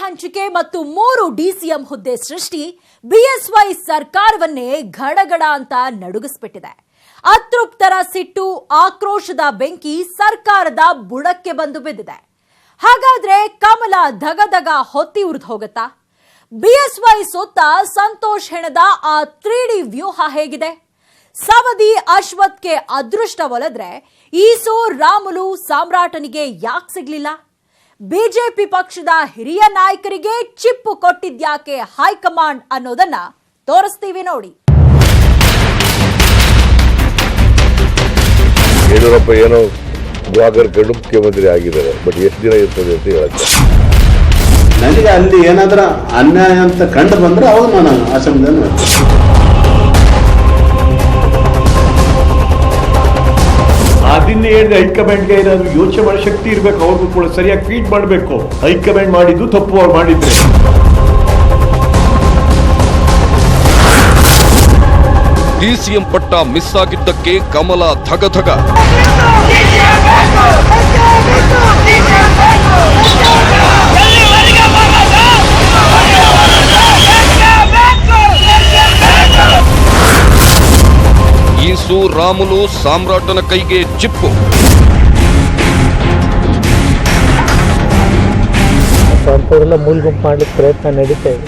ಹಂಚಿಕೆ ಮತ್ತು 3 ಡಿಸಿಎಂ ಹುದ್ದೆ ಸೃಷ್ಟಿ ಬಿಎಸ್ವೈ ಸರ್ಕಾರವನ್ನೇ ಘಡಘಡ ಅಂತ ನಡುಗಿಸ್ಬಿಟ್ಟಿದೆ. ಅತೃಪ್ತರ ಸಿಟ್ಟು, ಆಕ್ರೋಶದ ಬೆಂಕಿ ಸರ್ಕಾರದ ಬುಡಕ್ಕೆ ಬಂದು ಬಿದ್ದಿದೆ. ಹಾಗಾದ್ರೆ ಕಮಲ ಧಗಧಗ ಹೊತ್ತಿ ಉರಿದು ಹೋಗುತ್ತಾ? ಬಿಎಸ್ವೈ ಸುತ್ತ ಸಂತೋಷ್ ಹೆಣದ ಆ 3D ವ್ಯೂಹ ಹೇಗಿದೆ? ಸವದಿ ಅಶ್ವತ್ಗೆ ಅದೃಷ್ಟ ಒಲಿದ್ರೆ ಈಸು ರಾಮುಲು ಸಾಮ್ರಾಟನಿಗೆ ಯಾಕೆ ಸಿಗ್ಲಿಲ್ಲ? ಬಿಜೆಪಿ ಪಕ್ಷದ ಹಿರಿಯ ನಾಯಕರಿಗೆ ಚಿಪ್ಪು ಕೊಟ್ಟಿದ್ಯಾಕೆ ಹೈಕಮಾಂಡ್ ಅನ್ನೋದನ್ನ ತೋರಿಸ್ತೀವಿ ನೋಡಿ. ಯಡಿಯೂರಪ್ಪ ಏನೋ ಗುವಾಗರ್ ಕಂಡು ಮುಖ್ಯಮಂತ್ರಿ ಆಗಿದ್ದಾರೆ, ಬಟ್ ಎಷ್ಟು ದಿನ ಇರ್ತದೆ ಅಂತ ಹೇಳುತ್ತೆ. ನನಗೆ ಅಲ್ಲಿ ಏನಾದ್ರ ಅನ್ಯಾಯ ಅಂತ ಕಂಡು ಬಂದ್ರೆ ಅವಾಗ ನಾನು ಅಸಮಾಧಾನ. ಅದನ್ನೇ ಹೇಳಿದ್ರೆ ಹೈಕಮಾಂಡ್ಗೆ ಏನಾದ್ರು ಯೋಚನೆ ಮಾಡೋ ಶಕ್ತಿ ಇರಬೇಕು, ಅವ್ರಿಗೂ ಕೂಡ ಸರಿಯಾಗಿ ಫೀಡ್ ಮಾಡಬೇಕು. ಹೈಕಮಾಂಡ್ ಮಾಡಿದ್ದು ತಪ್ಪು, ಅವ್ರು ಮಾಡಿದ್ರೆ. ಡಿಸಿಎಂ ಪಟ್ಟ ಮಿಸ್ ಆಗಿದ್ದಕ್ಕೆ ಕಮಲ ಧಗಧಗ. ಈಸು ರಾಮುಲು ಸಾಮ್ರಾಟನ ಕೈಗೆ ಚಿಪ್ಪು. ಅಂಥವರೆಲ್ಲ ಮೂಲ ಗುಂಪು ಮಾಡ್ಲಿಕ್ಕೆ ಪ್ರಯತ್ನ ನಡೀತಾ ಇದೆ.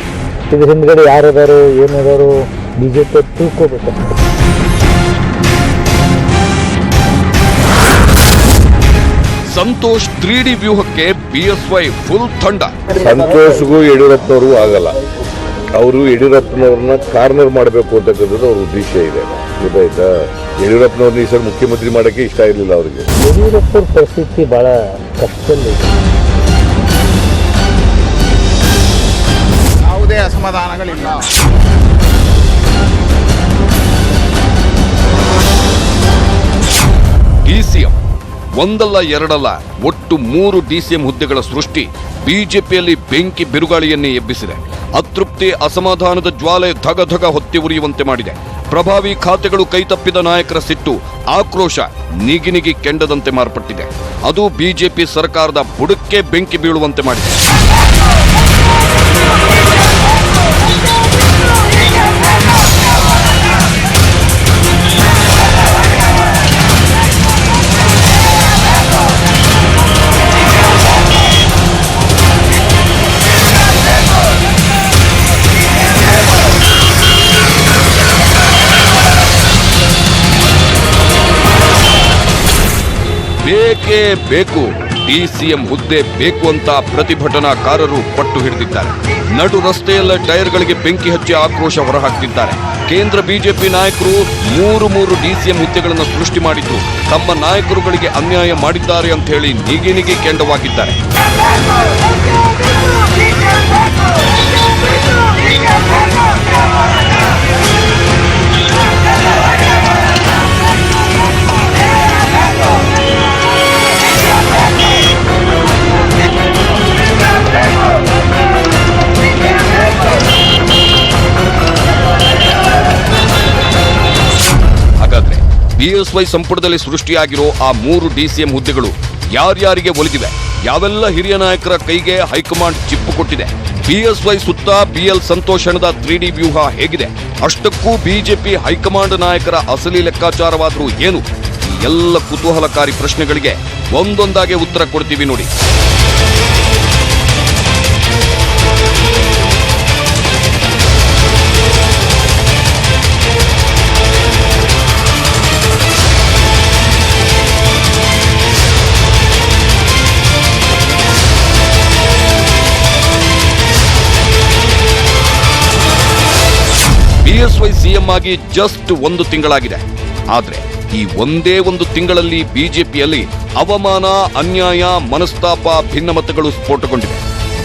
ಇದ್ರ ಹಿಂದ್ಗಡೆ ಯಾರದಾರು ಏನದಾರು ಬಿಜೆಪಿ ತಿಳ್ಕೋಬೇಕು. ಸಂತೋಷ್ 3D ವ್ಯೂಹಕ್ಕೆ ಬಿಎಸ್ವೈ ಫುಲ್ ತಂಡ. ಸಂತೋಷ್ಗೂ ಯಡಿಯೂರಪ್ಪನವ್ರಿಗೂ ಆಗಲ್ಲ. ಅವರು ಯಡಿಯೂರಪ್ಪನವ್ರನ್ನ ಕಾರ್ನರ್ ಮಾಡಬೇಕು ಅಂತಕ್ಕಂಥದ್ದು ಅವ್ರ ಉದ್ದೇಶ ಇದೆ. ಗೊತ್ತಾಯ್ತಾ? ಯಡಿಯೂರಪ್ಪನವ್ರನ್ನ ಈ ಸಲ ಮುಖ್ಯಮಂತ್ರಿ ಮಾಡಕ್ಕೆ ಇಷ್ಟ ಇರಲಿಲ್ಲ ಅವರಿಗೆ. ಯಡಿಯೂರಪ್ಪರ ಪರಿಸ್ಥಿತಿ ಬಹಳ ಕಷ್ಟದಲ್ಲಿ. ಯಾವುದೇ ಅಸಮಾಧಾನಗಳಿಲ್ಲ. ಡಿಸಿಎಂ ಒಂದಲ್ಲ ಎರಡಲ್ಲ, ಒಟ್ಟು 3 ಡಿಸಿಎಂ ಹುದ್ದೆಗಳ ಸೃಷ್ಟಿ ಬಿಜೆಪಿಯಲ್ಲಿ ಬೆಂಕಿ ಬಿರುಗಾಳಿಯನ್ನೇ ಎಬ್ಬಿಸಿದೆ. ಅತೃಪ್ತಿ, ಅಸಮಾಧಾನದ ಜ್ವಾಲೆ ಧಗಧಗ ಹೊತ್ತಿ ಉರಿಯುವಂತೆ ಮಾಡಿದೆ. ಪ್ರಭಾವಿ ಖಾತೆಗಳು ಕೈತಪ್ಪಿದ ನಾಯಕರ ಸಿಟ್ಟು, ಆಕ್ರೋಶ ನಿಗಿನಿಗಿ ಕೆಂಡದಂತೆ ಮಾರ್ಪಟ್ಟಿದೆ. ಅದು ಬಿಜೆಪಿ ಸರ್ಕಾರದ ಬುಡಕ್ಕೆ ಬೆಂಕಿ ಬೀಳುವಂತೆ ಮಾಡಿದೆ. ಬೇಕೇ ಬೇಕು, ಡಿಸಿಎಂ ಹುದ್ದೆ ಬೇಕು ಅಂತ ಪ್ರತಿಭಟನಾಕಾರರು ಪಟ್ಟು ಹಿಡಿದಿದ್ದಾರೆ. ನಡು ರಸ್ತೆಯಲ್ಲೇ ಟೈರ್ಗಳಿಗೆ ಬೆಂಕಿ ಹಚ್ಚಿ ಆಕ್ರೋಶ ಹೊರಹಾಕ್ತಿದ್ದಾರೆ. ಕೇಂದ್ರ ಬಿಜೆಪಿ ನಾಯಕರು 3 ಡಿಸಿಎಂ ಹುದ್ದೆಗಳನ್ನು ಸೃಷ್ಟಿ ಮಾಡಿದ್ದು ತಮ್ಮ ನಾಯಕರುಗಳಿಗೆ ಅನ್ಯಾಯ ಮಾಡಿದ್ದಾರೆ ಅಂತ ಹೇಳಿ ನಿಗಿ ಕೆಂಡವಾಗಿದ್ದಾರೆ. ಹಾಗಾದ್ರೆ ಬಿಎಸ್ವೈ ಸಂಪುಟದಲ್ಲಿ ಸೃಷ್ಟಿಯಾಗಿರೋ ಆ 3 ಡಿಸಿಎಂ ಹುದ್ದೆಗಳು ಯಾರ್ಯಾರಿಗೆ ಒಲಿದಿವೆ? ಯಾವೆಲ್ಲ ಹಿರಿಯ ನಾಯಕರ ಕೈಗೆ ಹೈಕಮಾಂಡ್ ಚಿಪ್ಪು ಕೊಟ್ಟಿದೆ? ಬಿಎಸ್ವೈ ಸುತ್ತ ಬಿಎಲ್ ಸಂತೋಷ್ ಹೆಣದ 3D ವ್ಯೂಹ ಹೇಗಿದೆ? ಅಷ್ಟಕ್ಕೂ ಬಿಜೆಪಿ ಹೈಕಮಾಂಡ್ ನಾಯಕರ ಅಸಲಿ ಲೆಕ್ಕಾಚಾರವಾದರೂ ಏನು? ಈ ಎಲ್ಲ ಕುತೂಹಲಕಾರಿ ಪ್ರಶ್ನೆಗಳಿಗೆ ಒಂದೊಂದಾಗಿ ಉತ್ತರ ಕೊಡ್ತೀವಿ ನೋಡಿ. ಬಿಎಸ್ವೈ ಸಿಎಂ ಆಗಿ ಜಸ್ಟ್ 1 ತಿಂಗಳಾಗಿದೆ. ಆದ್ರೆ ಈ ಒಂದೇ 1 ತಿಂಗಳಲ್ಲಿ ಬಿಜೆಪಿಯಲ್ಲಿ ಅವಮಾನ, ಅನ್ಯಾಯ, ಮನಸ್ತಾಪ, ಭಿನ್ನಮತಗಳು ಸ್ಫೋಟಗೊಂಡಿವೆ.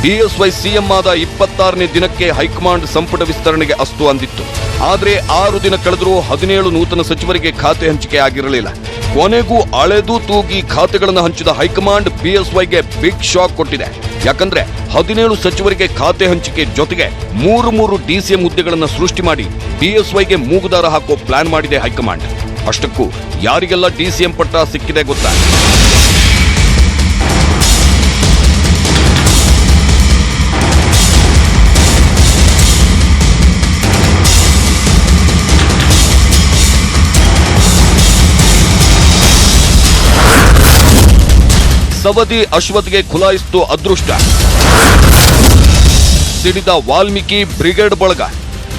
ಬಿಎಸ್ವೈ ಸಿಎಂ ಆದ 26ನೇ ದಿನಕ್ಕೆ ಹೈಕಮಾಂಡ್ ಸಂಪುಟ ವಿಸ್ತರಣೆಗೆ ಅಸ್ತು ಅಂದಿತ್ತು. ಆದ್ರೆ 6 ದಿನ ಕಳೆದರೂ 17 ನೂತನ ಸಚಿವರಿಗೆ ಖಾತೆ ಹಂಚಿಕೆ ಆಗಿರಲಿಲ್ಲ. ಕೊನೆಗೂ ಅಳೆದು ತೂಗಿ ಖಾತೆಗಳನ್ನು ಹಂಚಿದ ಹೈಕಮಾಂಡ್ ಬಿಎಸ್ವೈಗೆ ಬಿಗ್ ಶಾಕ್ ಕೊಟ್ಟಿದೆ. ಯಾಕಂದ್ರೆ 17 ಸಚಿವರಿಗೆ ಖಾತೆ ಹಂಚಿಕೆ ಜೊತೆಗೆ 3 ಡಿಸಿಎಂ ಹುದ್ದೆಗಳನ್ನು ಸೃಷ್ಟಿ ಮಾಡಿ ಬಿಎಸ್ವೈಗೆ ಮೂಗುದಾರ ಹಾಕೋ ಪ್ಲಾನ್ ಮಾಡಿದೆ ಹೈಕಮಾಂಡ್. ಅಷ್ಟಕ್ಕೂ ಯಾರಿಗೆಲ್ಲ ಡಿಸಿಎಂ ಪಟ್ಟ ಸಿಕ್ಕಿದೆ ಗೊತ್ತಾ? ಸವದಿ ಅಶ್ವತ್ಗೆ ಖುಲಾಯಿಸಿತು ಅದೃಷ್ಟ. ಸಿಡಿದ ವಾಲ್ಮೀಕಿ ಬ್ರಿಗೇಡ್ ಬಳಗ.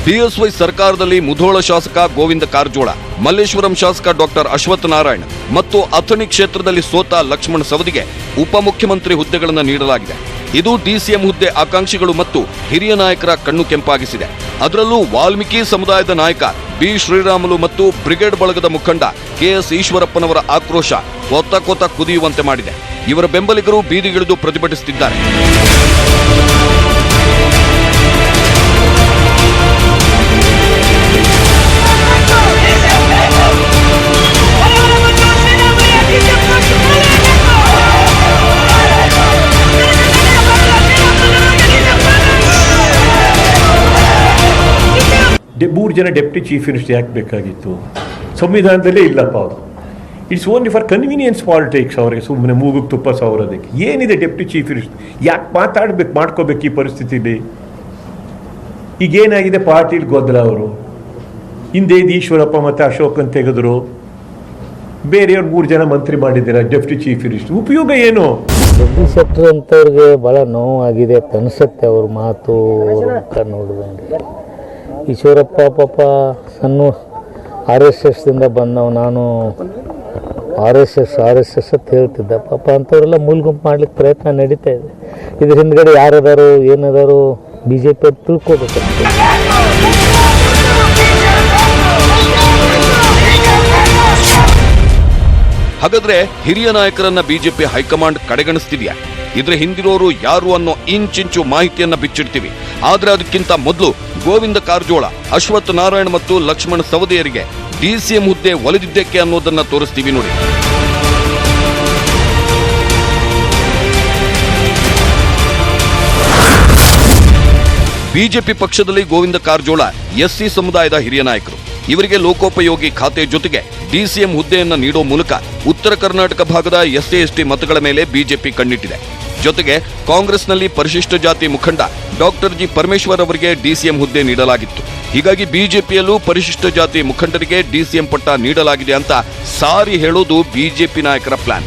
ಬಿಎಸ್ವೈ ಸರ್ಕಾರದಲ್ಲಿ ಮುಧೋಳ ಶಾಸಕ ಗೋವಿಂದ ಕಾರಜೋಳ, ಮಲ್ಲೇಶ್ವರಂ ಶಾಸಕ ಡಾಕ್ಟರ್ ಅಶ್ವಥ್ ನಾರಾಯಣ್ ಮತ್ತು ಅಥಣಿ ಕ್ಷೇತ್ರದಲ್ಲಿ ಸೋತ ಲಕ್ಷ್ಮಣ ಸವದಿಗೆ ಉಪಮುಖ್ಯಮಂತ್ರಿ ಹುದ್ದೆಗಳನ್ನು ನೀಡಲಾಗಿದೆ. ಇದು ಡಿಸಿಎಂ ಹುದ್ದೆ ಆಕಾಂಕ್ಷಿಗಳು ಮತ್ತು ಹಿರಿಯ ನಾಯಕರ ಕಣ್ಣು ಕೆಂಪಾಗಿಸಿದೆ. ಅದರಲ್ಲೂ ವಾಲ್ಮೀಕಿ ಸಮುದಾಯದ ನಾಯಕ ಬಿ ಶ್ರೀರಾಮುಲು ಮತ್ತು ಬ್ರಿಗೇಡ್ ಬಳಗದ ಮುಖಂಡ ಕೆಎಸ್ ಈಶ್ವರಪ್ಪನವರ ಆಕ್ರೋಶ ಕೊತ್ತ ಕುದಿಯುವಂತೆ ಮಾಡಿದೆ. ಇವರ ಬೆಂಬಲಿಗರು ಬೀದಿಗಿಳಿದು ಪ್ರತಿಭಟಿಸುತ್ತಿದ್ದಾರೆ. ಮೂರು ಜನ ಡೆಪ್ಟಿ ಚೀಫ್ ಮಿನಿಸ್ಟರ್ ಯಾಕೆ ಬೇಕಾಗಿತ್ತು? ಸಂವಿಧಾನದಲ್ಲೇ ಇಲ್ಲಪ್ಪ ಅದು. It's only for convenience politics. ಅವರಿಗೆ ಸುಮ್ಮನೆ ಮೂಗುಗೆ ತುಪ್ಪ ಸವರೋದಕ್ಕೆ ಏನಿದೆ ಡೆಪ್ಟಿ ಚೀಫ್ ಮಿನಿಸ್ಟರ್? ಯಾಕೆ ಮಾಡ್ಕೋಬೇಕು ಈ ಪರಿಸ್ಥಿತಿಲಿ? ಈಗೇನಾಗಿದೆ, ಪಾಟೀಲ್ ಗೊಂದಲ. ಅವರು ಹಿಂದೆ ಈಶ್ವರಪ್ಪ ಮತ್ತು ಅಶೋಕನ್ ತೆಗೆದ್ರು, ಬೇರೆಯವ್ರು 3 ಜನ ಮಂತ್ರಿ ಮಾಡಿದ್ದೀರಾ ಡೆಪ್ಟಿ ಚೀಫ್ ಮಿನಿಸ್ಟರ್. ಉಪಯೋಗ ಏನು? ಜಗದೀಶ್ ಶೆಟ್ಟರ್ ಅಂತವ್ರಿಗೆ ಭಾಳ ನೋವಾಗಿದೆ ಅಂತ ಅನಿಸುತ್ತೆ ಅವ್ರ ಮಾತು ನೋಡಿದಂಗೆ. ಈಶ್ವರಪ್ಪ ಪಾಪ ಸಣ್ಣ RSSದಿಂದ ಬಂದವು. ನಾನು RSS ಅಂತ ಹೇಳ್ತಿದ್ದೆ. ಪಾಪ ಅಂಥವರೆಲ್ಲ ಮೂಲಗುಂಪು ಮಾಡ್ಲಿಕ್ಕೆ ಪ್ರಯತ್ನ ನಡೀತಾ ಇದೆ. ಇದ್ರ ಹಿಂದ್ಗಡೆ ಯಾರದಾರು ಏನದಾರು BJP ಅವ್ರು ತಿಳ್ಕೋಬೇಕು. ಹಾಗಾದ್ರೆ ಹಿರಿಯ ನಾಯಕರನ್ನ ಬಿಜೆಪಿ ಹೈಕಮಾಂಡ್ ಕಡೆಗಣಿಸ್ತಿದ್ಯಾ? ಇದ್ರ ಹಿಂದಿರೋರು ಯಾರು ಅನ್ನೋ ಇಂಚಿಂಚು ಮಾಹಿತಿಯನ್ನ ಬಿಚ್ಚಿಡ್ತೀವಿ. ಆದ್ರೆ ಅದಕ್ಕಿಂತ ಮೊದಲು ಗೋವಿಂದ ಕಾರಜೋಳ, ಅಶ್ವಥ್ ನಾರಾಯಣ್ ಮತ್ತು ಲಕ್ಷ್ಮಣ್ ಸವದಿಯರಿಗೆ ಡಿಸಿಎಂ ಹುದ್ದೆ ಒಲಿದಿದ್ದಕ್ಕೆ ಅನ್ನೋದನ್ನ ತೋರಿಸ್ತೀವಿ ನೋಡಿ. ಬಿಜೆಪಿ ಪಕ್ಷದಲ್ಲಿ ಗೋವಿಂದ ಕಾರಜೋಳ ಎಸ್ಸಿ ಸಮುದಾಯದ ಹಿರಿಯ ನಾಯಕರು. ಇವರಿಗೆ ಲೋಕೋಪಯೋಗಿ ಖಾತೆ ಜೊತೆಗೆ ಡಿಸಿಎಂ ಹುದ್ದೆಯನ್ನ ನೀಡೋ ಮೂಲಕ ಉತ್ತರ ಕರ್ನಾಟಕ ಭಾಗದ SC/ST ಮತಗಳ ಮೇಲೆ ಬಿಜೆಪಿ ಕಣ್ಣಿಟ್ಟಿದೆ. ಜೊತೆಗೆ ಕಾಂಗ್ರೆಸ್ನಲ್ಲಿ ಪರಿಶಿಷ್ಟ ಜಾತಿ ಮುಖಂಡ ಡಾಕ್ಟರ್ ಜಿ ಪರಮೇಶ್ವರ್ ಅವರಿಗೆ ಡಿಸಿಎಂ ಹುದ್ದೆ ನೀಡಲಾಗಿತ್ತು. ಹೀಗಾಗಿ ಬಿಜೆಪಿಯಲ್ಲೂ ಪರಿಶಿಷ್ಟ ಜಾತಿ ಮುಖಂಡರಿಗೆ ಡಿಸಿಎಂ ಪಟ್ಟ ನೀಡಲಾಗಿದೆ ಅಂತ ಸಾರಿ ಹೇಳೋದು ಬಿಜೆಪಿ ನಾಯಕರ ಪ್ಲಾನ್.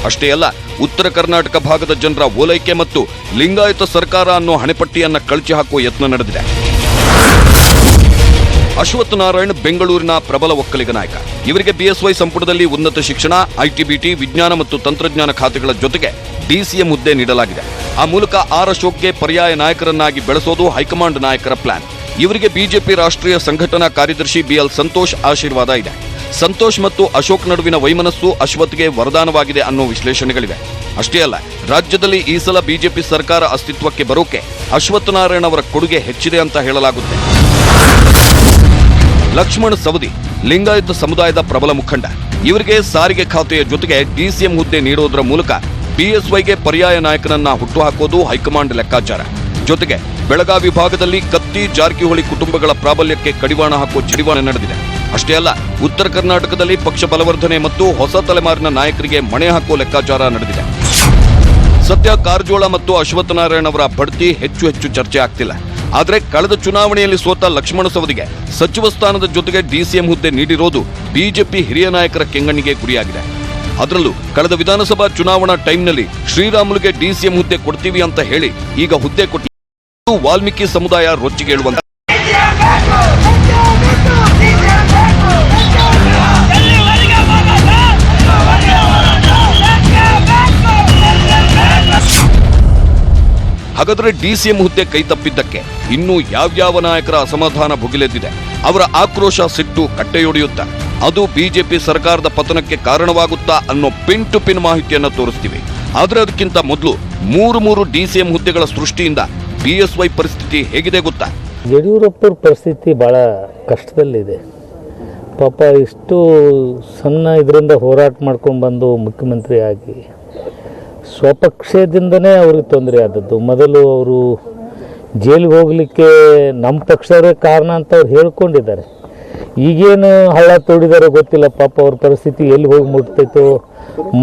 ಅಷ್ಟೇ ಅಲ್ಲ, ಉತ್ತರ ಕರ್ನಾಟಕ ಭಾಗದ ಜನರ ಓಲೈಕೆ ಮತ್ತು ಲಿಂಗಾಯತ ಸರ್ಕಾರ ಅನ್ನೋ ಹಣೆಪಟ್ಟಿಯನ್ನ ಕಳಚಿ ಹಾಕುವ ಯತ್ನ ನಡೆದಿದೆ. ಅಶ್ವಥ್ ನಾರಾಯಣ್ ಬೆಂಗಳೂರಿನ ಪ್ರಬಲ ಒಕ್ಕಲಿಗ ನಾಯಕ. ಇವರಿಗೆ ಬಿಎಸ್ವೈ ಸಂಪುಟದಲ್ಲಿ ಉನ್ನತ ಶಿಕ್ಷಣ, ITBT, ವಿಜ್ಞಾನ ಮತ್ತು ತಂತ್ರಜ್ಞಾನ ಖಾತೆಗಳ ಜೊತೆಗೆ ಡಿಸಿಎಂ ಹುದ್ದೆ ನೀಡಲಾಗಿದೆ. ಆ ಮೂಲಕ ಅಶೋಕ್ಗೆ ಪರ್ಯಾಯ ನಾಯಕರನ್ನಾಗಿ ಬೆಳೆಸೋದು ಹೈಕಮಾಂಡ್ ನಾಯಕರ ಪ್ಲಾನ್. ಇವರಿಗೆ ಬಿಜೆಪಿ ರಾಷ್ಟ್ರೀಯ ಸಂಘಟನಾ ಕಾರ್ಯದರ್ಶಿ BL ಸಂತೋಷ್ ಆಶೀರ್ವಾದ ಇದೆ. ಸಂತೋಷ್ ಮತ್ತು ಅಶೋಕ್ ನಡುವಿನ ವೈಮನಸ್ಸು ಅಶ್ವತ್ಗೆ ವರದಾನವಾಗಿದೆ ಅನ್ನೋ ವಿಶ್ಲೇಷಣೆಗಳಿವೆ. ಅಷ್ಟೇ ಅಲ್ಲ, ರಾಜ್ಯದಲ್ಲಿ ಈ ಸಲ ಬಿಜೆಪಿ ಸರ್ಕಾರ ಅಸ್ತಿತ್ವಕ್ಕೆ ಬರೋಕೆ ಅಶ್ವಥ್ ನಾರಾಯಣ್ ಅವರ ಕೊಡುಗೆ ಹೆಚ್ಚಿದೆ ಅಂತ ಹೇಳಲಾಗುತ್ತೆ. ಲಕ್ಷ್ಮಣ್ ಸವದಿ ಲಿಂಗಾಯತ ಸಮುದಾಯದ ಪ್ರಬಲ ಮುಖಂಡ. ಇವರಿಗೆ ಸಾರಿಗೆ ಖಾತೆಯ ಜೊತೆಗೆ ಡಿಸಿಎಂ ಹುದ್ದೆ ನೀಡೋದರ ಮೂಲಕ ಬಿಎಸ್ವೈಗೆ ಪರ್ಯಾಯ ನಾಯಕನನ್ನ ಹುಟ್ಟುಹಾಕೋದು ಹೈಕಮಾಂಡ್ ಲೆಕ್ಕಾಚಾರ. ಜೊತೆಗೆ ಬೆಳಗಾವಿ ಭಾಗದಲ್ಲಿ ಕತ್ತಿ, ಜಾರಕಿಹೊಳಿ ಕುಟುಂಬಗಳ ಪ್ರಾಬಲ್ಯಕ್ಕೆ ಕಡಿವಾಣ ಹಾಕುವ ಜಡಿವಾಣ ನಡೆದಿದೆ. ಅಷ್ಟೇ ಅಲ್ಲ, ಉತ್ತರ ಕರ್ನಾಟಕದಲ್ಲಿ ಪಕ್ಷ ಬಲವರ್ಧನೆ ಮತ್ತು ಹೊಸ ತಲೆಮಾರಿನ ನಾಯಕರಿಗೆ ಮಣೆ ಹಾಕುವ ಲೆಕ್ಕಾಚಾರ ನಡೆದಿದೆ. ಸದ್ಯ ಕಾರಜೋಳ ಮತ್ತು ಅಶ್ವಥ್ ನಾರಾಯಣ್ ಅವರ ಬಡ್ತಿ ಹೆಚ್ಚು ಚರ್ಚೆ ಆಗ್ತಿಲ್ಲ. ಆದರೆ ಕಳೆದ ಚುನಾವಣೆಯಲ್ಲಿ ಸೋತ ಲಕ್ಷ್ಮಣ ಸವದಿಗೆ ಸಚಿವ ಸ್ಥಾನದ ಜೊತೆಗೆ ಡಿಸಿಎಂ ಹುದ್ದೆ ನೀಡಿರೋದು ಬಿಜೆಪಿ ಹಿರಿಯ ನಾಯಕರ ಕೆಂಗಣ್ಣಿಗೆ ಗುರಿಯಾಗಿದೆ. ಅದರಲ್ಲೂ ಕಳೆದ ವಿಧಾನಸಭಾ ಚುನಾವಣಾ ಟೈಮ್ನಲ್ಲಿ ಶ್ರೀರಾಮುಲುಗೆ ಡಿಸಿಎಂ ಹುದ್ದೆ ಕೊಡ್ತೀವಿ ಅಂತ ಹೇಳಿ ಈಗ ಹುದ್ದೆ ಕೊಟ್ಟು ವಾಲ್ಮೀಕಿ ಸಮುದಾಯ ರೊಚ್ಚಿಗೇಳುವಂತ. ಹಾಗಾದ್ರೆ ಡಿಸಿಎಂ ಹುದ್ದೆ ಕೈತಪ್ಪಿದ್ದಕ್ಕೆ ಇನ್ನೂ ಯಾವ್ಯಾವ ನಾಯಕರ ಅಸಮಾಧಾನ ಭುಗಿಲೆದ್ದಿದೆ? ಅವರ ಆಕ್ರೋಶ, ಸಿಟ್ಟು ಕಟ್ಟೆಯೊಡೆಯುತ್ತಾ ಅದು ಬಿಜೆಪಿ ಸರ್ಕಾರದ ಪತನಕ್ಕೆ ಕಾರಣವಾಗುತ್ತಾ ಅನ್ನೋ ಪಿನ್ ಟು ಪಿನ್ ಮಾಹಿತಿಯನ್ನ ತೋರಿಸ್ತೀವಿ. ಆದ್ರೆ ಅದಕ್ಕಿಂತ ಮೊದಲು ಮೂರು ಡಿಸಿಎಂ ಹುದ್ದೆಗಳ ಸೃಷ್ಟಿಯಿಂದ ಬಿಎಸ್ವೈ ಪರಿಸ್ಥಿತಿ ಹೇಗಿದೆ ಗೊತ್ತಾ? ಯಡಿಯೂರಪ್ಪರ ಪರಿಸ್ಥಿತಿ ಬಹಳ ಕಷ್ಟದಲ್ಲಿದೆ. ಪಾಪ ಇಷ್ಟು ಸಣ್ಣ ಇದರಿಂದ ಹೋರಾಟ ಮಾಡ್ಕೊಂಡು ಬಂದು ಮುಖ್ಯಮಂತ್ರಿ ಆಗಿ ಸ್ವಪಕ್ಷದಿಂದನೇ ಅವ್ರಿಗೆ ತೊಂದರೆ ಆದದ್ದು. ಮೊದಲು ಅವರು ಜೈಲಿಗೆ ಹೋಗಲಿಕ್ಕೆ ನಮ್ಮ ಪಕ್ಷವರೇ ಕಾರಣ ಅಂತ ಅವ್ರು ಹೇಳ್ಕೊಂಡಿದ್ದಾರೆ. ಈಗೇನು ಹಳ್ಳ ತೋಡಿದಾರೋ ಗೊತ್ತಿಲ್ಲ. ಪಾಪ ಅವ್ರ ಪರಿಸ್ಥಿತಿ ಎಲ್ಲಿ ಹೋಗಿ ಮುಟ್ತೈತೋ,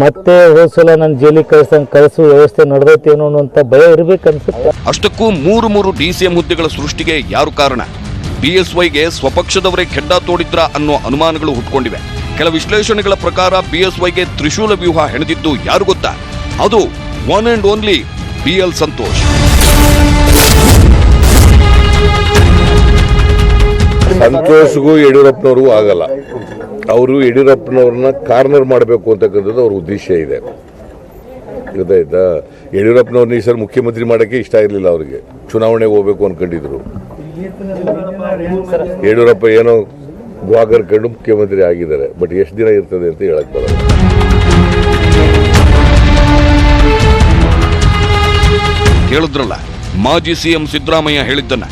ಮತ್ತೆ ಹೋದ್ಸಲ ನಾನು ಜೈಲಿಗೆ ಕಳಿಸೋ ವ್ಯವಸ್ಥೆ ನಡೆದೈತೇನೋ ಅನ್ನೋಂಥ ಭಯ ಇರಬೇಕನ್ಸುತ್ತೆ. ಅಷ್ಟಕ್ಕೂ ಮೂರು ಡಿಸಿಎಂ ಹುದ್ದೆಗಳ ಸೃಷ್ಟಿಗೆ ಯಾರು ಕಾರಣ? ಬಿಎಸ್ವೈಗೆ ಸ್ವಪಕ್ಷದವರೇ ಖೆಡ್ಡ ತೋಡಿದ್ರ ಅನ್ನೋ ಅನುಮಾನಗಳು ಹುಟ್ಕೊಂಡಿವೆ. ಕೆಲ ವಿಶ್ಲೇಷಣೆಗಳ ಪ್ರಕಾರ ಬಿಎಸ್ವೈಗೆ ತ್ರಿಶೂಲ ವ್ಯೂಹ ಹೆಣೆದಿದ್ದು ಯಾರು ಗೊತ್ತಾ? ಅದು one and only BL Santosh. ಸಂತೋಷ್ಗೂ ಯಡಿಯೂರಪ್ಪನವ್ರಿಗೂ ಆಗಲ್ಲ. ಅವರು ಯಡಿಯೂರಪ್ಪನವ್ರನ್ನ ಕಾರ್ನರ್ ಮಾಡಬೇಕು ಅಂತಕ್ಕಂಥದ್ದು ಅವ್ರ ಉದ್ದೇಶ ಇದೆ. ಗೊತ್ತಾಯ್ತಾ? ಯಡಿಯೂರಪ್ಪನವ್ರನ್ನ ಈ ಸಲ ಮುಖ್ಯಮಂತ್ರಿ ಮಾಡೋಕ್ಕೆ ಇಷ್ಟ ಇರಲಿಲ್ಲ ಅವರಿಗೆ. ಚುನಾವಣೆಗೆ ಹೋಗ್ಬೇಕು ಅನ್ಕೊಂಡಿದ್ರು. ಯಡಿಯೂರಪ್ಪ ಏನೋ ಗ್ವಾಗರ್ ಕಂಡು ಮುಖ್ಯಮಂತ್ರಿ ಆಗಿದ್ದಾರೆ. ಬಟ್ ಎಷ್ಟು ದಿನ ಇರ್ತದೆ ಅಂತ ಹೇಳಕ್ ಬರಲ್ಲ. ಕೇಳಿದ್ರಲ್ಲ, ಮಾಜಿ ಸಿಎಂ ಸಿದ್ದರಾಮಯ್ಯ ಹೇಳಿದ್ದನ್ನ.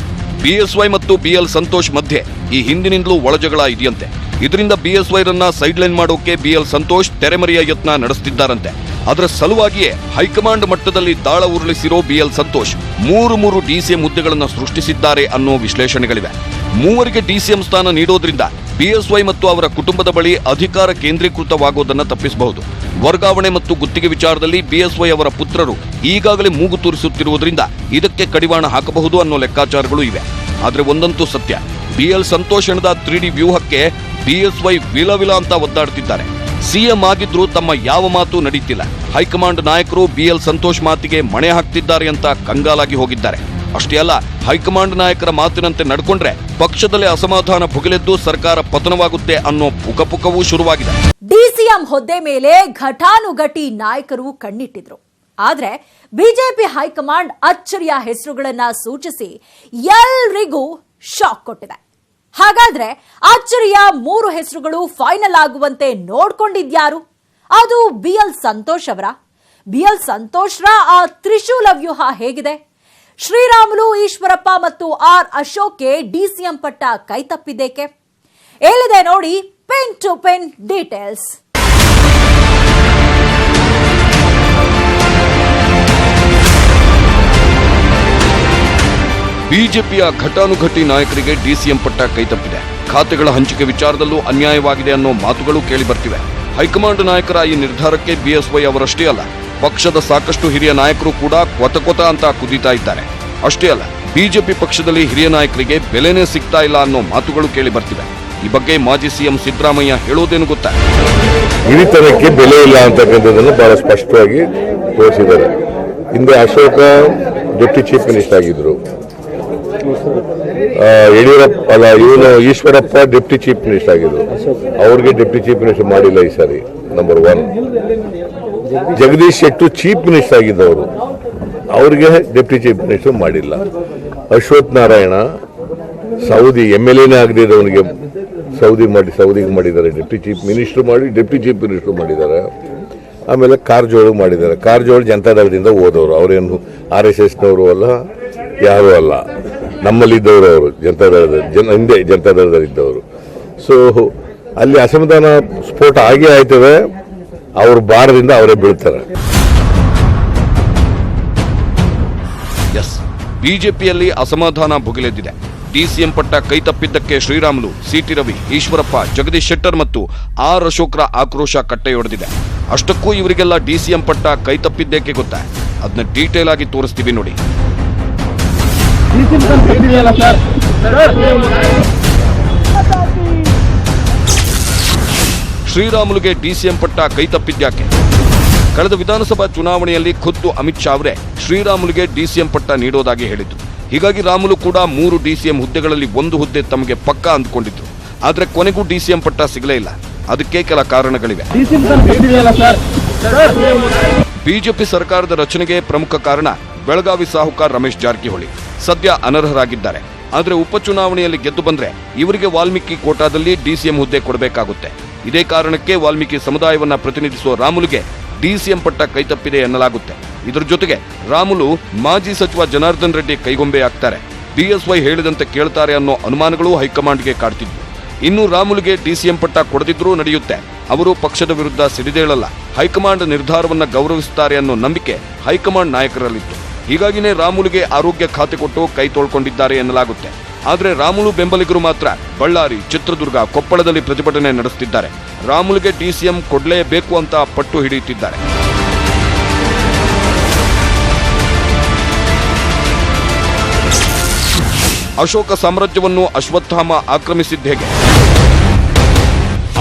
BSY ಮತ್ತು BL ಸಂತೋಷ್ ಮಧ್ಯೆ ಈ ಹಿಂದಿನಿಂದಲೂ ಒಳಜಗಳ ಇದೆಯಂತೆ. ಇದರಿಂದ BSY ರನ್ನ ಸೈಡ್ಲೈನ್ ಮಾಡೋಕೆ BL ಸಂತೋಷ್ ತೆರೆಮರೆಯ ಯತ್ನ ನಡೆಸುತ್ತಿದ್ದಾರಂತೆ. ಅದರ ಸಲುವಾಗಿಯೇ ಹೈಕಮಾಂಡ್ ಮಟ್ಟದಲ್ಲಿ ದಾಳ ಉರುಳಿಸಿರೋ BL ಸಂತೋಷ್ ಮೂರು DCM ಹುದ್ದೆಗಳನ್ನು ಸೃಷ್ಟಿಸಿದ್ದಾರೆ ಅನ್ನೋ ವಿಶ್ಲೇಷಣೆಗಳಿವೆ. ಮೂವರಿಗೆ DCM ಸ್ಥಾನ ನೀಡೋದ್ರಿಂದ BSY ಮತ್ತು ಅವರ ಕುಟುಂಬದ ಬಳಿ ಅಧಿಕಾರ ಕೇಂದ್ರೀಕೃತವಾಗೋದನ್ನ ತಪ್ಪಿಸಬಹುದು. ವರ್ಗಾವಣೆ ಮತ್ತು ಗುತ್ತಿಗೆ ವಿಚಾರದಲ್ಲಿ BSY ಅವರ ಪುತ್ರರು ಈಗಾಗಲೇ ಮೂಗು ತೂರಿಸುತ್ತಿರುವುದರಿಂದ ಇದಕ್ಕೆ ಕಡಿವಾಣ ಹಾಕಬಹುದು ಅನ್ನೋ ಲೆಕ್ಕಾಚಾರಗಳು ಇವೆ. ಆದ್ರೆ ಒಂದಂತೂ ಸತ್ಯ, BL ಸಂತೋಷ್ ಎಣದ 3D ವ್ಯೂಹಕ್ಕೆ BSY ವಿಲವಿಲ ಅಂತ ಒದ್ದಾಡ್ತಿದ್ದಾರೆ. ಸಿಎಂ ಆಗಿದ್ರೂ ತಮ್ಮ ಯಾವ ಮಾತು ನಡೀತಿಲ್ಲ. ಹೈಕಮಾಂಡ್ ನಾಯಕರು BL ಸಂತೋಷ್ ಮಾತಿಗೆ ಮಣೆ ಹಾಕ್ತಿದ್ದಾರೆ ಅಂತ ಕಂಗಾಲಾಗಿ ಹೋಗಿದ್ದಾರೆ. ಅಷ್ಟೇ ಅಲ್ಲ, ಹೈಕಮಾಂಡ್ ನಾಯಕರ ಮಾತಿನಂತೆ ನಡ್ಕೊಂಡ್ರೆ ಪಕ್ಷದಲ್ಲೇ ಅಸಮಾಧಾನ ಭುಗಿಲೆದ್ದು ಸರ್ಕಾರ ಪತನವಾಗುತ್ತೆ ಅನ್ನೋ ಪುಕಪುಕವೂ ಶುರುವಾಗಿದೆ. DCM ಹುದ್ದೆ ಮೇಲೆ ಘಟಾನುಘಟಿ ನಾಯಕರು ಕಣ್ಣಿಟ್ಟಿದ್ರು. ಆದ್ರೆ ಬಿಜೆಪಿ ಹೈಕಮಾಂಡ್ ಅಚ್ಚರಿಯ ಹೆಸರುಗಳನ್ನ ಸೂಚಿಸಿ ಎಲ್ರಿಗೂ ಶಾಕ್ ಕೊಟ್ಟಿದೆ. ಹಾಗಾದ್ರೆ ಅಚ್ಚರಿಯ 3 ಹೆಸರುಗಳು ಫೈನಲ್ ಆಗುವಂತೆ ನೋಡ್ಕೊಂಡಿದ್ಯಾರು? ಅದು BL ಸಂತೋಷ್ ಅವರ. BL ಸಂತೋಷ್ರ ಆ ತ್ರಿಶೂಲ ವ್ಯೂಹ ಹೇಗಿದೆ? ಶ್ರೀರಾಮುಲು, ಈಶ್ವರಪ್ಪ ಮತ್ತು R ಅಶೋಕ್ಗೆ DCM ಪಟ್ಟ ಕೈತಪ್ಪಿದ್ದೇಕೆ? ಎಲ್ಲಿದೆ ನೋಡಿ ಪೆನ್ ಟು ಪೆನ್ ಡೀಟೇಲ್ಸ್. ಬಿಜೆಪಿಯ ಘಟಾನುಘಟಿ ನಾಯಕರಿಗೆ DCM ಪಟ್ಟ ಕೈತಪ್ಪಿದೆ. ಖಾತೆಗಳ ಹಂಚಿಕೆ ವಿಚಾರದಲ್ಲೂ ಅನ್ಯಾಯವಾಗಿದೆ ಅನ್ನೋ ಮಾತುಗಳು ಕೇಳಿ ಬರ್ತಿವೆ. ಹೈಕಮಾಂಡ್ ನಾಯಕರ ಈ ನಿರ್ಧಾರಕ್ಕೆ BSY ಅವರಷ್ಟೇ ಅಲ್ಲ, ಪಕ್ಷದ ಸಾಕಷ್ಟು ಹಿರಿಯ ನಾಯಕರು ಕೂಡ ಕೊತ ಅಂತ ಕುದೀತಾ ಇದ್ದಾರೆ. ಅಷ್ಟೇ ಅಲ್ಲ, ಬಿಜೆಪಿ ಪಕ್ಷದಲ್ಲಿ ಹಿರಿಯ ನಾಯಕರಿಗೆ ಬೆಲೆನೇ ಸಿಗ್ತಾ ಇಲ್ಲ ಅನ್ನೋ ಮಾತುಗಳು ಕೇಳಿ ಬರ್ತಿವೆ. ಈ ಬಗ್ಗೆ ಮಾಜಿ ಸಿಎಂ ಸಿದ್ದರಾಮಯ್ಯ ಹೇಳೋದೇನು ಗೊತ್ತಾ? ಹಿರಿತನಕ್ಕೆ ಬೆಲೆ ಇಲ್ಲ ಅಂತಕ್ಕಂಥದ್ದನ್ನು ಬಹಳ ಸ್ಪಷ್ಟವಾಗಿ ತೋರಿಸಿದ್ದಾರೆ. ಹಿಂದೆ ಅಶೋಕ ಡೆಪ್ಟಿ ಚೀಫ್ ಮಿನಿಸ್ಟರ್ ಆಗಿದ್ರು. ಯಡಿಯೂರಪ್ಪ ಅಲ್ಲ, ಇವನು ಈಶ್ವರಪ್ಪ ಡೆಪ್ಟಿ ಚೀಫ್ ಮಿನಿಸ್ಟರ್ ಆಗಿದ್ರು. ಅವ್ರಿಗೆ ಡೆಪ್ಟಿ ಚೀಫ್ ಮಿನಿಸ್ಟರ್ ಮಾಡಿಲ್ಲ ಈ ಸಾರಿ. Number 1. Jagadish Shettar chief minister ಆಗಿದ್ದವರು, ಅವ್ರಿಗೆ ಡೆಪ್ಟಿ ಚೀಫ್ ಮಿನಿಸ್ಟರ್ ಮಾಡಿಲ್ಲ. ಅಶ್ವಥ್ ನಾರಾಯಣ ಸೌದಿ MLA ಆಗದಿದ್ದವನಿಗೆ ಸೌದಿಗೆ ಮಾಡಿದ್ದಾರೆ. ಡೆಪ್ಟಿ ಚೀಫ್ ಮಿನಿಸ್ಟರ್ ಮಾಡಿ ಡೆಪ್ಟಿ ಚೀಫ್ ಮಿನಿಸ್ಟರ್ ಮಾಡಿದ್ದಾರೆ. ಆಮೇಲೆ ಕಾರಜೋಳ ಮಾಡಿದ್ದಾರೆ. ಕಾರಜೋಳ ಜನತಾದಳದಿಂದ ಹೋದವರು, ಅವರೇನು RSSನವರು ಅಲ್ಲ, ಯಾರೂ ಅಲ್ಲ, ನಮ್ಮಲ್ಲಿದ್ದವರು. ಅವರು ಹಿಂದೆ ಜನತಾದಳದಲ್ಲಿದ್ದವರು. ಸೊ ಅಲ್ಲಿ ಅಸಮಾಧಾನ ಸ್ಫೋಟ ಆಗೇ ಆಯ್ತದೆ. ಅವ್ರ ಭಾರದಿಂದ ಅವರೇ ಬೀಳ್ತಾರೆ. ಎಸ್, ಬಿಜೆಪಿಯಲ್ಲಿ ಅಸಮಾಧಾನ ಭುಗಿಲೆದ್ದಿದೆ. DCM ಪಟ್ಟ ಕೈತಪ್ಪಿದ್ದಕ್ಕೆ ಶ್ರೀರಾಮುಲು, CT ರವಿ, ಈಶ್ವರಪ್ಪ, ಜಗದೀಶ್ ಶೆಟ್ಟರ್ ಮತ್ತು R ಅಶೋಕ್ರ ಆಕ್ರೋಶ ಕಟ್ಟೆಯೊಡೆದಿದೆ. ಅಷ್ಟಕ್ಕೂ ಇವರಿಗೆಲ್ಲ DCM ಪಟ್ಟ ಕೈತಪ್ಪಿದ್ದೇಕೆ ಗೊತ್ತಾ? ಅದನ್ನ ಡೀಟೇಲ್ ಆಗಿ ತೋರಿಸ್ತೀವಿ ನೋಡಿ. ಶ್ರೀರಾಮುಲುಗೆ DCM ಪಟ್ಟ ಕೈತಪ್ಪಿದ್ಯಾಕೆ? ಕಳೆದ ವಿಧಾನಸಭಾ ಚುನಾವಣೆಯಲ್ಲಿ ಖುದ್ದು ಅಮಿತ್ ಶಾ ಅವರೇ ಶ್ರೀರಾಮುಲುಗೆ DCM ಪಟ್ಟ ನೀಡೋದಾಗಿ ಹೇಳಿದ್ರು. ಹೀಗಾಗಿ ರಾಮುಲು ಕೂಡ 3 DCM ಹುದ್ದೆಗಳಲ್ಲಿ 1 ಹುದ್ದೆ ತಮಗೆ ಪಕ್ಕ ಅಂದ್ಕೊಂಡಿದ್ರು. ಆದ್ರೆ ಕೊನೆಗೂ DCM ಪಟ್ಟ ಸಿಗಲೇ ಇಲ್ಲ. ಅದಕ್ಕೆ ಕೆಲ ಕಾರಣಗಳಿವೆ. ಬಿಜೆಪಿ ಸರ್ಕಾರದ ರಚನೆಗೆ ಪ್ರಮುಖ ಕಾರಣ ಬೆಳಗಾವಿ ಸಾಹುಕಾರ ರಮೇಶ್ ಜಾರಕಿಹೊಳಿ. ಸದ್ಯ ಅನರ್ಹರಾಗಿದ್ದಾರೆ. ಆದ್ರೆ ಉಪಚುನಾವಣೆಯಲ್ಲಿ ಗೆದ್ದು ಬಂದ್ರೆ ಇವರಿಗೆ ವಾಲ್ಮೀಕಿ ಕೋಟಾದಲ್ಲಿ DCM ಹುದ್ದೆ ಕೊಡಬೇಕಾಗುತ್ತೆ. ಇದೇ ಕಾರಣಕ್ಕೆ ವಾಲ್ಮೀಕಿ ಸಮುದಾಯವನ್ನ ಪ್ರತಿನಿಧಿಸುವ ರಾಮುಲುಗೆ DCM ಪಟ್ಟ ಕೈತಪ್ಪಿದೆ ಎನ್ನಲಾಗುತ್ತೆ. ಇದರ ಜೊತೆಗೆ ರಾಮುಲು ಮಾಜಿ ಸಚಿವ ಜನಾರ್ದನ್ ರೆಡ್ಡಿ ಕೈಗೊಂಬೆ ಆಗ್ತಾರೆ. BSY ಹೇಳಿದಂತೆ ಕೇಳ್ತಾರೆ ಅನ್ನೋ ಅನುಮಾನಗಳು ಹೈಕಮಾಂಡ್ಗೆ ಕಾಡ್ತಿದ್ವು. ಇನ್ನು ರಾಮುಲುಗೆ DCM ಪಟ್ಟ ಕೊಡದಿದ್ರೂ ನಡೆಯುತ್ತೆ. ಅವರು ಪಕ್ಷದ ವಿರುದ್ಧ ಸಿಡಿದೇಳಲ್ಲ. ಹೈಕಮಾಂಡ್ ನಿರ್ಧಾರವನ್ನ ಗೌರವಿಸುತ್ತಾರೆ ಅನ್ನೋ ನಂಬಿಕೆ ಹೈಕಮಾಂಡ್ ನಾಯಕರಲ್ಲಿತ್ತು. ಹೀಗಾಗಿನೇ ರಾಮುಲುಗೆ ಆರೋಗ್ಯ ಖಾತೆ ಕೊಟ್ಟು ಕೈ ತೊಳ್ಕೊಂಡಿದ್ದಾರೆ ಎನ್ನಲಾಗುತ್ತೆ. ಆದ್ರೆ ರಾಮುಲು ಬೆಂಬಲಿಗರು ಮಾತ್ರ ಬಳ್ಳಾರಿ, ಚಿತ್ರದುರ್ಗ, ಕೊಪ್ಪಳದಲ್ಲಿ ಪ್ರತಿಭಟನೆ ನಡೆಸುತ್ತಿದ್ದಾರೆ. ರಾಮುಲುಗೆ DCM ಕೊಡಲೇಬೇಕು ಅಂತ ಪಟ್ಟು ಹಿಡಿಯುತ್ತಿದ್ದಾರೆ. ಅಶೋಕ ಸಾಮ್ರಾಜ್ಯವನ್ನು ಅಶ್ವತ್ಥಾಮ ಆಕ್ರಮಿಸಿದ್ದೇಗೆ?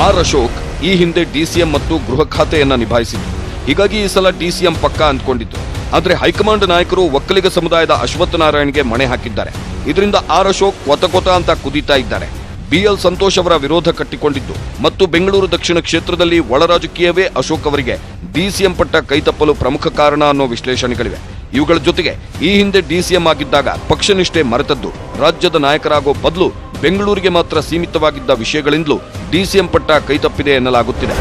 R ಅಶೋಕ್ ಈ ಹಿಂದೆ DCM ಮತ್ತು ಗೃಹ ಖಾತೆಯನ್ನ ನಿಭಾಯಿಸಿದ್ರು. ಹೀಗಾಗಿ ಈ ಸಲ ಡಿಸಿಎಂ ಪಕ್ಕ ಅಂದ್ಕೊಂಡಿದ್ದು. ಆದ್ರೆ ಹೈಕಮಾಂಡ್ ನಾಯಕರು ಒಕ್ಕಲಿಗ ಸಮುದಾಯದ ಅಶ್ವತ್ಥನಾರಾಯಣ್ಗೆ ಮಣೆ ಹಾಕಿದ್ದಾರೆ. ಇದರಿಂದ ಆರ್ ಅಶೋಕ್ ಕೊತ ಅಂತ ಕುದೀತಾ ಇದ್ದಾರೆ. BL ಸಂತೋಷ್ ಅವರ ವಿರೋಧ ಕಟ್ಟಿಕೊಂಡಿದ್ದು ಮತ್ತು ಬೆಂಗಳೂರು ದಕ್ಷಿಣ ಕ್ಷೇತ್ರದಲ್ಲಿ ಒಳ ರಾಜಕೀಯವೇ ಅಶೋಕ್ ಅವರಿಗೆ ಡಿಸಿಎಂ ಪಟ್ಟ ಕೈತಪ್ಪಲು ಪ್ರಮುಖ ಕಾರಣ ಅನ್ನೋ ವಿಶ್ಲೇಷಣೆಗಳಿವೆ. ಇವುಗಳ ಜೊತೆಗೆ ಈ ಹಿಂದೆ ಡಿಸಿಎಂ ಆಗಿದ್ದಾಗ ಪಕ್ಷನಿಷ್ಠೆ ಮರೆತದ್ದು, ರಾಜ್ಯದ ನಾಯಕರಾಗೋ ಬದಲು ಬೆಂಗಳೂರಿಗೆ ಮಾತ್ರ ಸೀಮಿತವಾಗಿದ್ದ ವಿಷಯಗಳಿಂದಲೂ ಡಿಸಿಎಂ ಪಟ್ಟ ಕೈತಪ್ಪಿದೆ ಎನ್ನಲಾಗುತ್ತಿದೆ.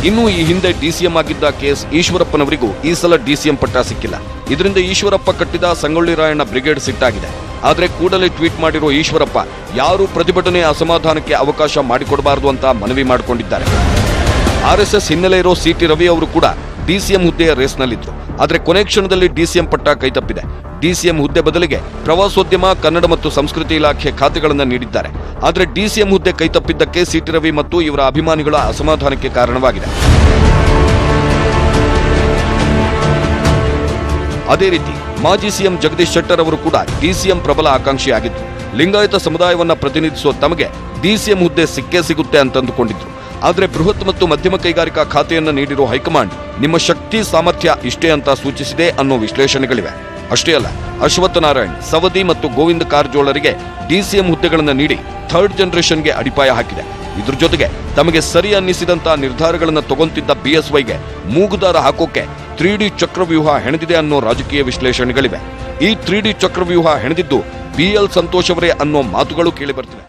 ಇನ್ನು ಈ ಹಿಂದೆ ಡಿಸಿಎಂ ಆಗಿದ್ದ KS ಈಶ್ವರಪ್ಪನವರಿಗೂ ಈ ಸಲ ಡಿಸಿಎಂ ಪಟ್ಟ ಸಿಕ್ಕಿಲ್ಲ. ಇದರಿಂದ ಈಶ್ವರಪ್ಪ ಕಟ್ಟಿದ ಸಂಗೊಳ್ಳಿ ರಾಯಣ್ಣ ಬ್ರಿಗೇಡ್ ಸಿಟ್ಟಾಗಿದೆ. ಆದರೆ ಕೂಡಲೇ ಟ್ವೀಟ್ ಮಾಡಿರೋ ಈಶ್ವರಪ್ಪ ಯಾರು ಪ್ರತಿಭಟನೆ ಅಸಮಾಧಾನಕ್ಕೆ ಅವಕಾಶ ಮಾಡಿಕೊಡಬಾರದು ಅಂತ ಮನವಿ ಮಾಡಿಕೊಂಡಿದ್ದಾರೆ. RSS ಹಿನ್ನೆಲೆ ಇರೋ CT ರವಿ ಅವರು ಕೂಡ ಡಿಸಿಎಂ ಹುದ್ದೆಯ ರೇಸ್ನಲ್ಲಿದ್ರು. ಆದರೆ ಕೊನೆ ಕ್ಷಣದಲ್ಲಿ ಡಿಸಿಎಂ ಪಟ್ಟ ಕೈತಪ್ಪಿದೆ. ಡಿಸಿಎಂ ಹುದ್ದೆ ಬದಲಿಗೆ ಪ್ರವಾಸೋದ್ಯಮ, ಕನ್ನಡ ಮತ್ತು ಸಂಸ್ಕೃತಿ ಇಲಾಖೆ ಖಾತೆಗಳನ್ನು ನೀಡಿದ್ದಾರೆ. ಆದರೆ ಡಿಸಿಎಂ ಹುದ್ದೆ ಕೈತಪ್ಪಿದ್ದಕ್ಕೆ CT ರವಿ ಮತ್ತು ಇವರ ಅಭಿಮಾನಿಗಳ ಅಸಮಾಧಾನಕ್ಕೆ ಕಾರಣವಾಗಿದೆ. ಅದೇ ರೀತಿ ಮಾಜಿ ಸಿಎಂ ಜಗದೀಶ್ ಶೆಟ್ಟರ್ ಅವರು ಕೂಡ ಡಿಸಿಎಂ ಪ್ರಬಲ ಆಕಾಂಕ್ಷಿಯಾಗಿದ್ರು. ಲಿಂಗಾಯತ ಸಮುದಾಯವನ್ನ ಪ್ರತಿನಿಧಿಸುವ ತಮಗೆ ಡಿಸಿಎಂ ಹುದ್ದೆ ಸಿಕ್ಕೇ ಸಿಗುತ್ತೆ ಅಂತಂದುಕೊಂಡಿದ್ರು. ಆದರೆ ಬೃಹತ್ ಮತ್ತು ಮಧ್ಯಮ ಕೈಗಾರಿಕಾ ಖಾತೆಯನ್ನು ನೀಡಿರೋ ಹೈಕಮಾಂಡ್ ನಿಮ್ಮ ಶಕ್ತಿ ಸಾಮರ್ಥ್ಯ ಇಷ್ಟೇ ಅಂತ ಸೂಚಿಸಿದೆ ಅನ್ನೋ ವಿಶ್ಲೇಷಣೆಗಳಿವೆ. ಅಷ್ಟೇ ಅಲ್ಲ, ಅಶ್ವತ್ಥನಾರಾಯಣ್, ಸವದಿ ಮತ್ತು ಗೋವಿಂದ ಕಾರಜೋಳರಿಗೆ ಡಿಸಿಎಂ ಹುದ್ದೆಗಳನ್ನು ನೀಡಿ ಥರ್ಡ್ ಜನರೇಷನ್ಗೆ ಅಡಿಪಾಯ ಹಾಕಿದೆ. ಇದ್ರ ಜೊತೆಗೆ ತಮಗೆ ಸರಿ ಅನ್ನಿಸಿದಂತ ನಿರ್ಧಾರಗಳನ್ನು ತಗೊಂತಿದ್ದ BSYಗೆ ಮೂಗುದಾರ ಹಾಕೋಕೆ 3D ಚಕ್ರವ್ಯೂಹ ಹೆಣೆದಿದೆ ಅನ್ನೋ ರಾಜಕೀಯ ವಿಶ್ಲೇಷಣೆಗಳಿವೆ. ಈ 3D ಚಕ್ರವ್ಯೂಹ ಹೆಣೆದಿದ್ದು BL ಸಂತೋಷ್ ಅವರೇ ಅನ್ನೋ ಮಾತುಗಳು ಕೇಳಿ ಬರ್ತಿವೆ.